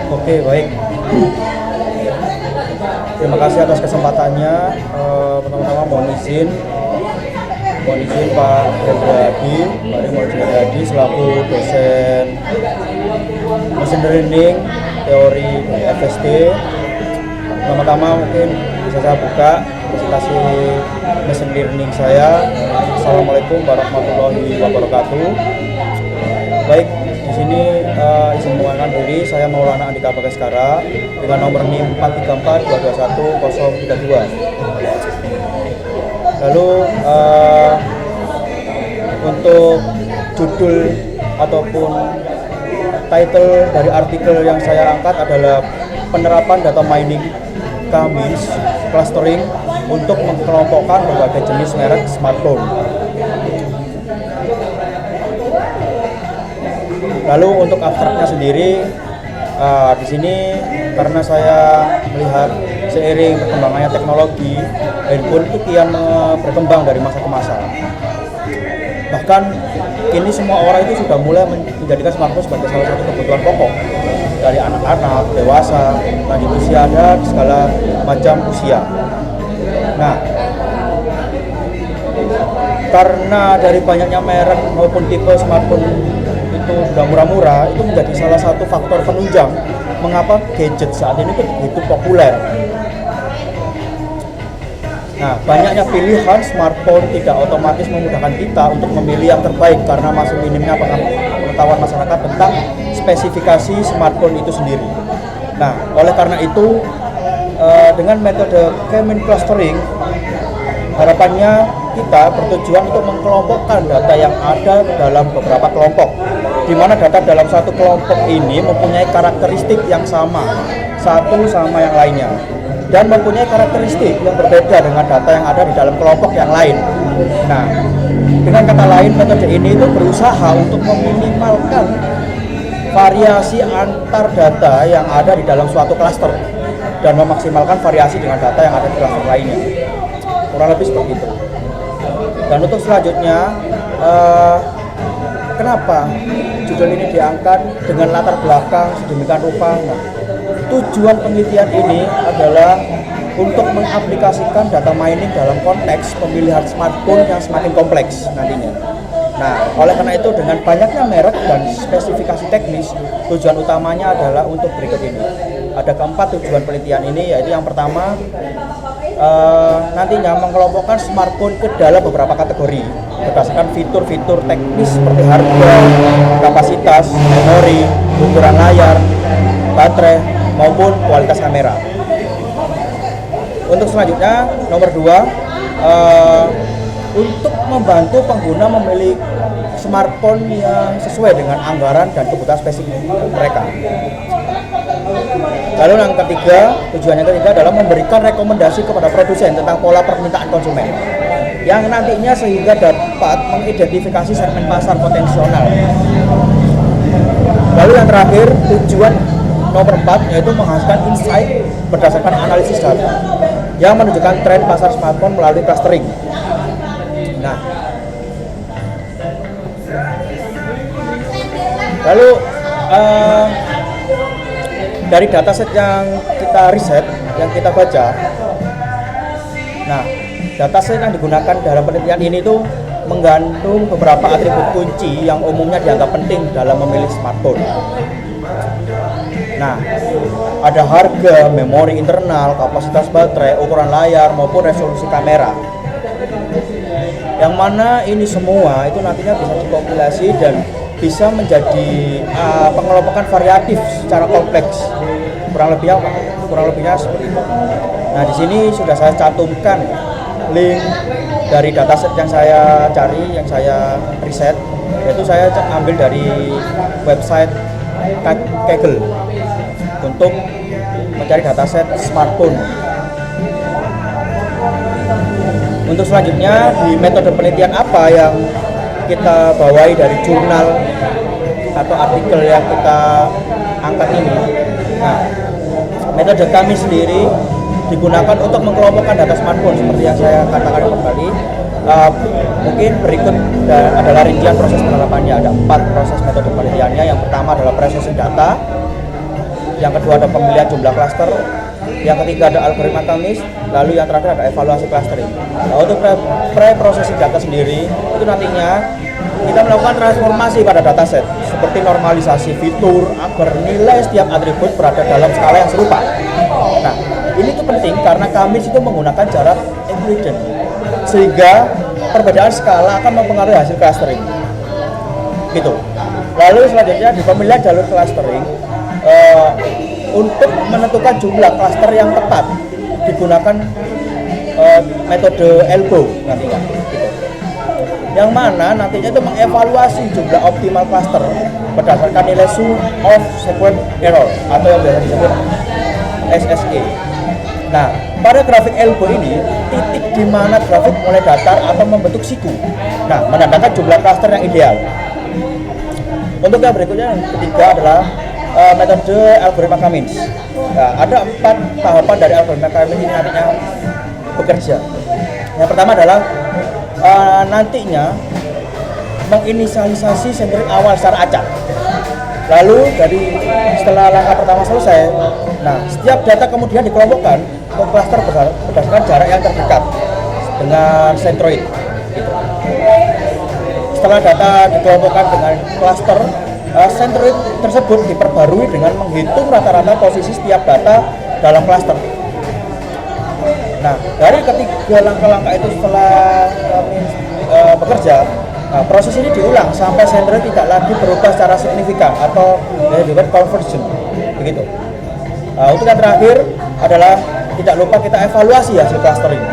Oke, baik. Terima kasih atas kesempatannya. Pertama-tama mohon izin Pak Hendra-Adi, selaku dosen mesin learning teori FSD. Pertama-tama mungkin bisa saya buka presentasi mesin learning saya. Assalamualaikum warahmatullahi wabarakatuh. Baik, di sini izin mengenalkan diri, saya Maulana Andika Bagaskara dengan nomor NIM 434221032. Lalu untuk judul ataupun title dari artikel yang saya angkat adalah penerapan data mining K-means clustering untuk mengelompokkan berbagai jenis merek smartphone. Lalu untuk abstraknya sendiri, di sini karena saya melihat seiring perkembangannya teknologi, handphone itu kian berkembang dari masa ke masa. Bahkan kini semua orang itu sudah mulai menjadikan smartphone sebagai salah satu kebutuhan pokok, dari anak-anak, dewasa, lanjut usia, dan segala macam usia. Nah, karena dari banyaknya merek maupun tipe smartphone itu sudah murah-murah, itu menjadi salah satu faktor penunjang mengapa gadget saat ini begitu populer. Nah, banyaknya pilihan smartphone tidak otomatis memudahkan kita untuk memilih yang terbaik karena masih minimnya pengetahuan masyarakat tentang spesifikasi smartphone itu sendiri. Nah, oleh karena itu dengan metode K-means clustering, harapannya kita bertujuan untuk mengkelompokkan data yang ada dalam beberapa kelompok, di mana data dalam satu kelompok ini mempunyai karakteristik yang sama satu sama yang lainnya dan mempunyai karakteristik yang berbeda dengan data yang ada di dalam kelompok yang lain. Nah, dengan kata lain, metode ini itu berusaha untuk meminimalkan variasi antar data yang ada di dalam suatu klaster dan memaksimalkan variasi dengan data yang ada di klaster lainnya. Kurang lebih seperti itu. Dan untuk selanjutnya, kenapa judul ini diangkat dengan latar belakang sedemikian rupa? Nah, tujuan penelitian ini adalah untuk mengaplikasikan data mining dalam konteks pemilihan smartphone yang semakin kompleks nantinya. Nah, oleh karena itu dengan banyaknya merek dan spesifikasi teknis, tujuan utamanya adalah untuk berikut ini. Ada keempat tujuan penelitian ini, yaitu yang pertama, nantinya mengelompokkan smartphone ke dalam beberapa kategori berdasarkan fitur-fitur teknis seperti harga, kapasitas, memori, ukuran layar, baterai, maupun kualitas kamera. Untuk selanjutnya, nomor 2, untuk membantu pengguna memilih smartphone yang sesuai dengan anggaran dan kebutuhan spesifik mereka. Lalu yang ketiga, tujuan yang ketiga adalah memberikan rekomendasi kepada produsen tentang pola permintaan konsumen yang nantinya sehingga dapat mengidentifikasi segmen pasar potensial. Lalu yang terakhir, tujuan nomor 4 yaitu menghasilkan insight berdasarkan analisis data yang menunjukkan tren pasar smartphone melalui clustering. Nah, lalu dari dataset yang kita riset, yang kita baca, nah dataset yang digunakan dalam penelitian ini tuh mengandung beberapa atribut kunci yang umumnya dianggap penting dalam memilih smartphone. Nah, ada harga, memori internal, kapasitas baterai, ukuran layar, maupun resolusi kamera. Yang mana ini semua itu nantinya bisa dikompilasi dan bisa menjadi pengelompokan variatif secara kompleks. Kurang lebihnya seperti itu. Nah, di sini sudah saya cantumkan link dari dataset yang saya cari, yang saya riset, yaitu saya ambil dari website Kaggle untuk mencari dataset smartphone. Untuk selanjutnya, di metode penelitian apa yang kita bawahi dari jurnal atau artikel yang kita angkat ini. Nah, metode kami sendiri digunakan untuk mengelompokkan data smartphone seperti yang saya katakan kembali Mungkin berikut adalah rincian proses penerapannya. Ada 4 proses metode penelitiannya. Yang pertama adalah processing data, yang kedua ada pemilihan jumlah klaster, yang ketiga ada algoritma kamis, lalu yang terakhir ada evaluasi clustering. Nah, untuk pre-processing data sendiri itu nantinya kita melakukan transformasi pada dataset seperti normalisasi fitur agar nilai setiap atribut berada dalam skala yang serupa. Nah, ini tuh penting karena kamis itu menggunakan jarak Euclidean sehingga perbedaan skala akan mempengaruhi hasil clustering. Gitu. Lalu selanjutnya di pemilihan jalur clustering untuk menentukan jumlah cluster yang tepat digunakan metode elbow nantinya. Gitu. Yang mana nantinya itu mengevaluasi jumlah optimal cluster berdasarkan nilai sum of sequence error atau yang biasa disebut SSE. Nah, pada grafik elbow ini titik di mana grafik mulai datar atau membentuk siku. Nah, menandakan jumlah cluster yang ideal. Untuk yang berikutnya, yang ketiga adalah metode algoritma Cummins. Nah, ada 4 tahapan dari algoritma Cummins ini nantinya bekerja. Yang pertama adalah nantinya menginisialisasi sentering awal secara acak. Lalu setelah langkah pertama selesai, nah setiap data kemudian dikelompokkan ke klaster berdasarkan jarak yang terdekat dengan centroid. Gitu. Setelah data dikelompokkan dengan klaster, centroid tersebut diperbarui dengan menghitung rata-rata posisi setiap data dalam klaster. Nah, dari ketiga langkah-langkah itu setelah kami bekerja, proses ini diulang sampai centroid tidak lagi berubah secara signifikan atau disebut conversion. Begitu. Untuk yang terakhir adalah tidak lupa kita evaluasi hasil clustering.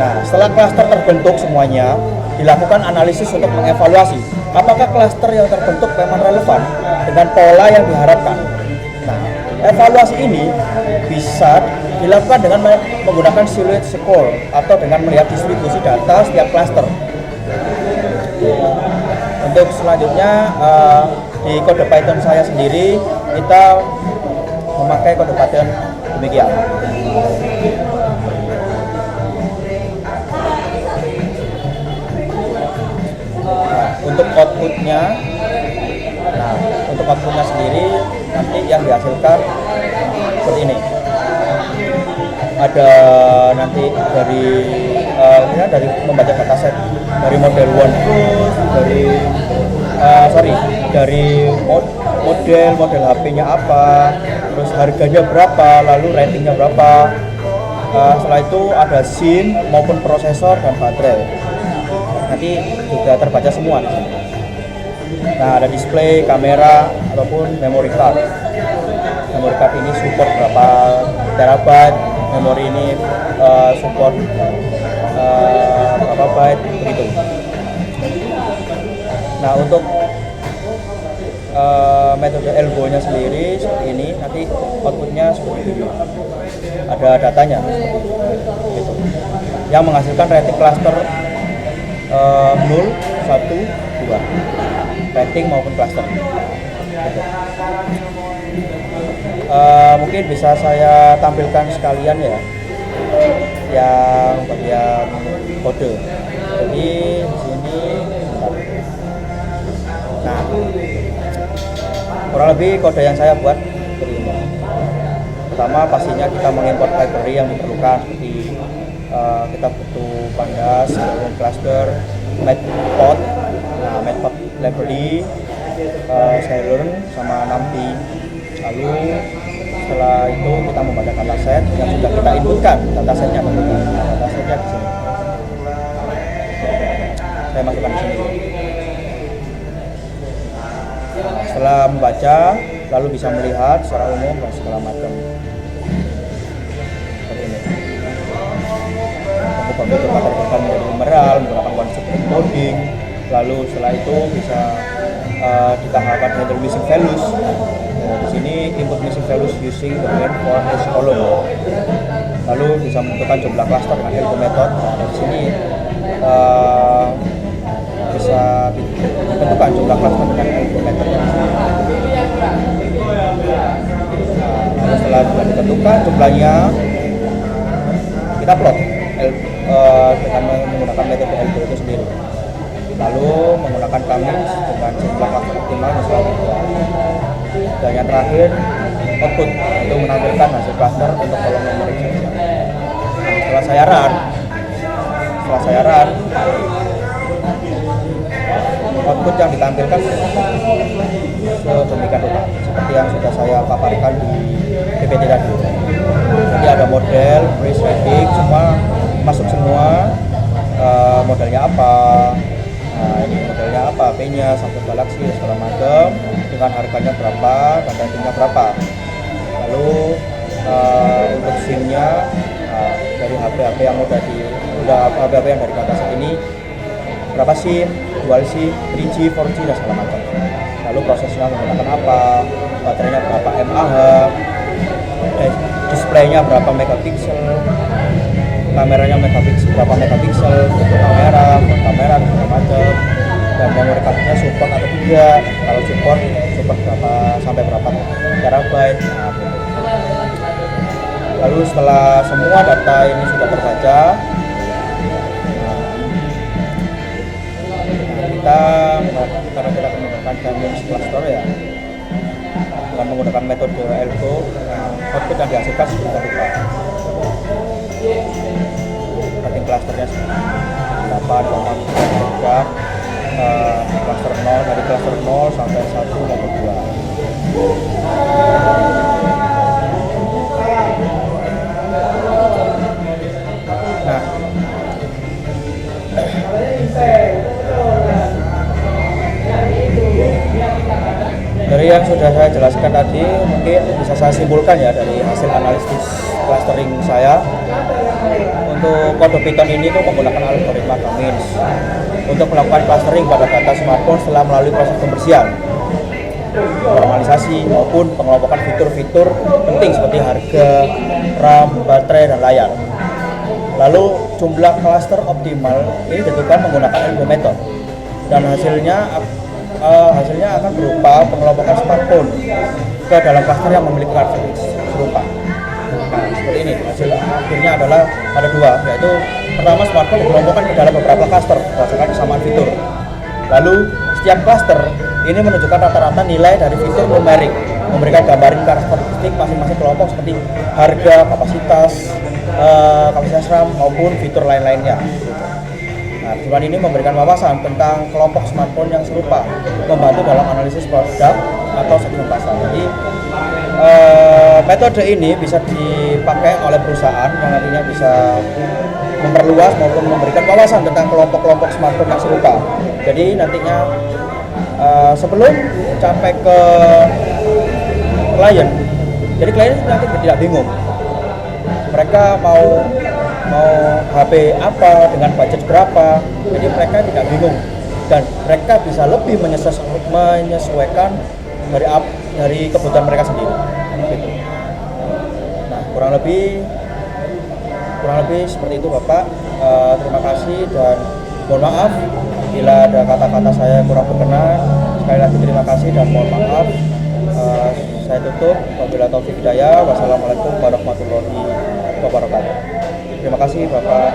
Nah, setelah cluster terbentuk semuanya, dilakukan analisis untuk mengevaluasi apakah cluster yang terbentuk memang relevan dengan pola yang diharapkan. Nah, evaluasi ini bisa dilakukan dengan menggunakan silhouette score atau dengan melihat distribusi data setiap cluster. Untuk selanjutnya di kode Python saya sendiri kita memakai kode Python demikian. Untuk outputnya, sendiri nanti yang dihasilkan seperti ini. Ada nanti dari membaca dataset dari model OnePlus, dari model HP-nya apa, terus harganya berapa, lalu ratingnya berapa. Setelah itu ada SIM maupun prosesor dan baterai. Nanti juga terbaca semua di sini. Nah, ada display, kamera ataupun memory card. Memory card ini support berapa terabyte, memori ini support berapa byte begitu. Nah, untuk metode elbow-nya sendiri seperti ini, nanti outputnya seperti ini. Ada datanya gitu. Yang menghasilkan rating cluster 0, 1, 2 rating maupun cluster gitu. Mungkin bisa saya tampilkan sekalian ya yang bagian kode. Jadi di sini nah kurang lebih kode yang saya buat seperti ini. Pertama pastinya kita mengimport library yang diperlukan seperti kita butuh pandas, cluster, matplotlib, matplotlib library, Ceylon sama NumPy. Lalu setelah itu kita membaca dataset yang sudah kita inputkan, datasetnya tentunya. Datasetnya di sini. Saya masukkan di sini. Setelah membaca, lalu bisa melihat secara umum dan segala macam. Seperti ini. Untuk komputer terbentuk menjadi numeral, menggunakan one-shot encoding. Lalu setelah itu bisa ditambahkan handle missing values. Di sini input missing values using the main for each column. Lalu bisa menentukan jumlah cluster dengan elbow method. Di sini bisa ditentukan jumlah cluster dengan elbow method. Lalu setelah ditentukan jumlahnya, kita plot dengan menggunakan metode lalu menggunakan Kamis dengan jumlah cluster optimal misalnya 2. Dan yang terakhir output itu menampilkan hasil cluster untuk kolom numerik saja. Nah, setelah saya run output yang ditampilkan sedemikian rupa seperti yang sudah saya paparkan di PPT tadi. Jadi ada model, race rating, semua masuk semua. Modelnya apa, nah ini modelnya apa, HP-nya, Samsung Galaxy segala macam, dengan harganya berapa dan ratingnya berapa. Lalu untuk SIM-nya dari HP-HP yang HP-HP yang dari kata saat ini berapa SIM, dual SIM, 3G, 4G dan segala macam. Lalu prosesnya menggunakan apa, baterainya berapa mAh, displaynya berapa megapiksel, kameranya berapa megapiksel, untuk kamera dan segala macam, dan memori cardnya support atau tidak. Kalau support berapa sampai berapa terabyte. Nah, gitu. Lalu setelah semua data ini sudah terbaca, karena kita menggunakan Dimensions cluster ya, dengan menggunakan metode ELCO, output yang dihasilkan seperti rupa. Rating clusternya 8,3, cluster 0 dari cluster 0 sampai 1 maupun 2. Nah, dari yang sudah saya jelaskan tadi, mungkin bisa saya simpulkan ya dari hasil analisis clustering saya. Untuk kode Python ini tuh menggunakan algoritma Cummins untuk melakukan clustering pada data smartphone setelah melalui proses pembersihan, normalisasi maupun pengelompokan fitur-fitur penting seperti harga, RAM, baterai, dan layar. Lalu jumlah cluster optimal ini ditentukan menggunakan algo method, dan hasilnya akan berupa pengelompokan smartphone ke dalam cluster yang memiliki karakteristik serupa. Nah, seperti ini. Hasil akhirnya adalah ada 2, yaitu pertama smartphone dikelompokkan ke dalam beberapa cluster berdasarkan kesamaan fitur. Lalu setiap cluster ini menunjukkan rata-rata nilai dari fitur numerik, memberikan gambaran karakteristik masing-masing kelompok seperti harga, kapasitas RAM maupun fitur lain-lainnya. Nah, tujuan ini memberikan wawasan tentang kelompok smartphone yang serupa, membantu dalam analisis produk atau segmen pasar. Jadi metode ini bisa dipakai oleh perusahaan yang nantinya bisa memperluas maupun memberikan wawasan tentang kelompok-kelompok smartphone yang serupa. Jadi nantinya sebelum sampai ke klien, jadi klien nanti tidak bingung. Mereka mau HP apa dengan budget berapa, jadi mereka tidak bingung dan mereka bisa lebih menyesuaikan dari kebutuhan mereka sendiri. Gitu. Nah, kurang lebih seperti itu Bapak. Terima kasih dan mohon maaf bila ada kata-kata saya kurang berkenan. Sekali lagi terima kasih dan mohon maaf. Saya tutup. Wabillahi taufiq hidayah. Wassalamualaikum warahmatullahi wabarakatuh. Terima kasih Bapak.